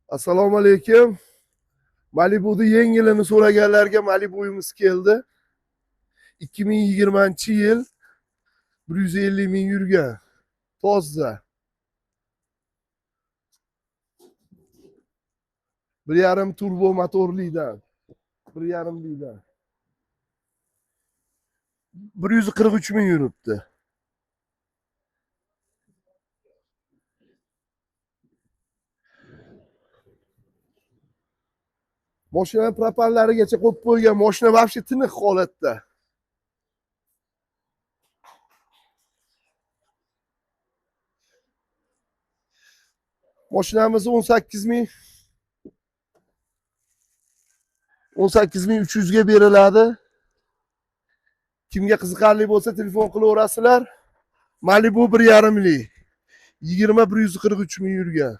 Assalomu alaykum. Malibu'da yengilini so'raganlarga Malibu'miz keldi. 2020-yil 150 ming yurgan. Toza. 1.5 turbo motorlidan. 1.5 lidan. 143 ming yuribdi. Mashina propanlarigacha qo'yib qo'ygan. Mashina вообще tiniq holatda. Mashinamiz 18.300 ga beriladi. Kimga qiziqarli bo'lsa telefon qilaverasizlar. Malibu 1.5 lik. 143 ming yurgan.